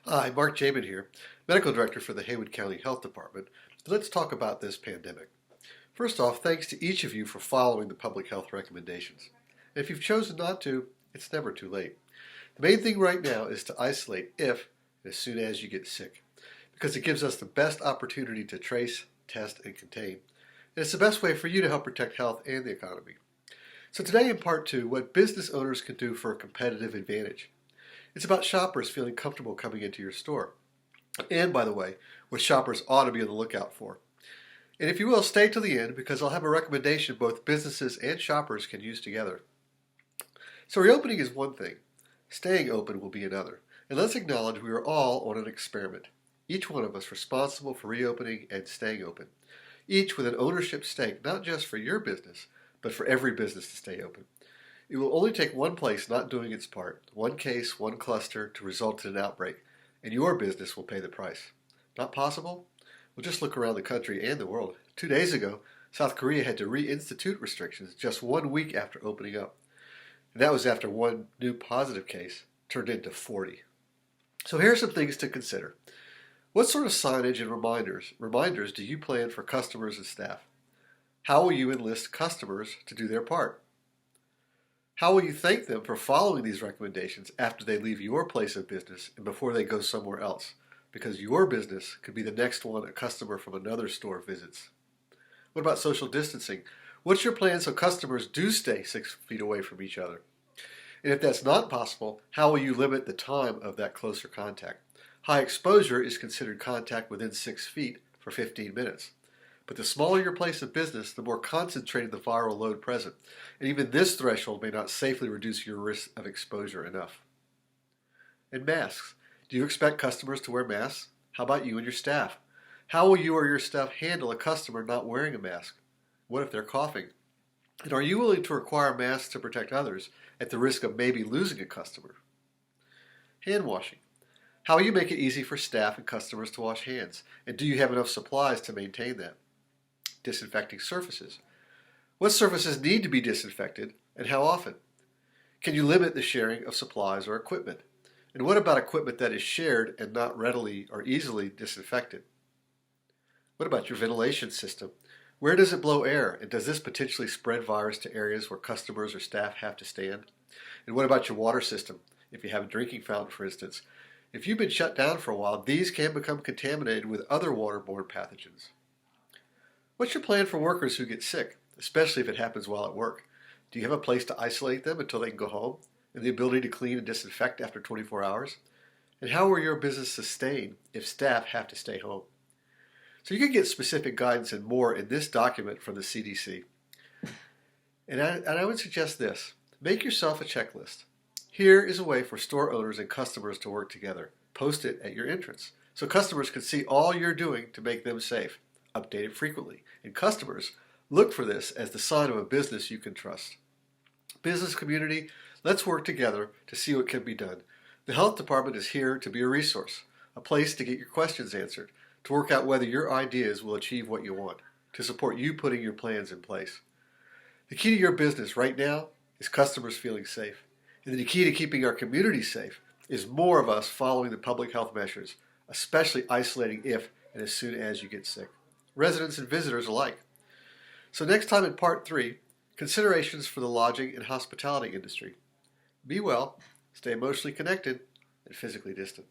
Hi, Mark Jamin here, Medical Director for the Haywood County Health Department. Let's talk about this pandemic. First off, thanks to each of you for following the public health recommendations. And if you've chosen not to, it's never too late. The main thing right now is to isolate if and as soon as you get sick, because it gives us the best opportunity to trace, test, and contain. And it's the best way for you to help protect health and the economy. So today in part two, what business owners can do for a competitive advantage. It's about shoppers feeling comfortable coming into your store. And by the way, what shoppers ought to be on the lookout for. And if you will, stay till the end because I'll have a recommendation both businesses and shoppers can use together. So reopening is one thing. Staying open will be another. And let's acknowledge we are all on an experiment. Each one of us responsible for reopening and staying open. Each with an ownership stake, not just for your business, but for every business to stay open. It will only take one place not doing its part, one case, one cluster, to result in an outbreak, and your business will pay the price. Not possible? Well, just look around the country and the world. 2 days ago, South Korea had to reinstitute restrictions just 1 week after opening up. And that was after one new positive case turned into 40. So here are some things to consider. What sort of signage and reminders do you plan for customers and staff? How will you enlist customers to do their part? How will you thank them for following these recommendations after they leave your place of business and before they go somewhere else? Because your business could be the next one a customer from another store visits. What about social distancing? What's your plan so customers do stay 6 feet away from each other? And if that's not possible, how will you limit the time of that closer contact? High exposure is considered contact within 6 feet for 15 minutes. But the smaller your place of business, the more concentrated the viral load present. And even this threshold may not safely reduce your risk of exposure enough. And masks. Do you expect customers to wear masks? How about you and your staff? How will you or your staff handle a customer not wearing a mask? What if they're coughing? And are you willing to require masks to protect others at the risk of maybe losing a customer? Hand washing. How will you make it easy for staff and customers to wash hands? And do you have enough supplies to maintain that? Disinfecting surfaces. What surfaces need to be disinfected and how often? Can you limit the sharing of supplies or equipment? And what about equipment that is shared and not readily or easily disinfected? What about your ventilation system? Where does it blow air, and does this potentially spread virus to areas where customers or staff have to stand? And what about your water system? If you have a drinking fountain, for instance, if you've been shut down for a while, these can become contaminated with other waterborne pathogens. What's your plan for workers who get sick, especially if it happens while at work? Do you have a place to isolate them until they can go home, and the ability to clean and disinfect after 24 hours? And how will your business sustain if staff have to stay home? So you can get specific guidance and more in this document from the CDC. And I would suggest this. Make yourself a checklist. Here is a way for store owners and customers to work together. Post it at your entrance so customers can see all you're doing to make them safe. Update it frequently. And customers, look for this as the sign of a business you can trust. Business community, let's work together to see what can be done. The health department is here to be a resource, a place to get your questions answered, to work out whether your ideas will achieve what you want, to support you putting your plans in place. The key to your business right now is customers feeling safe. And the key to keeping our community safe is more of us following the public health measures, especially isolating if and as soon as you get sick. Residents and visitors alike. So next time in part 3, considerations for the lodging and hospitality industry. Be well, stay emotionally connected, and physically distant.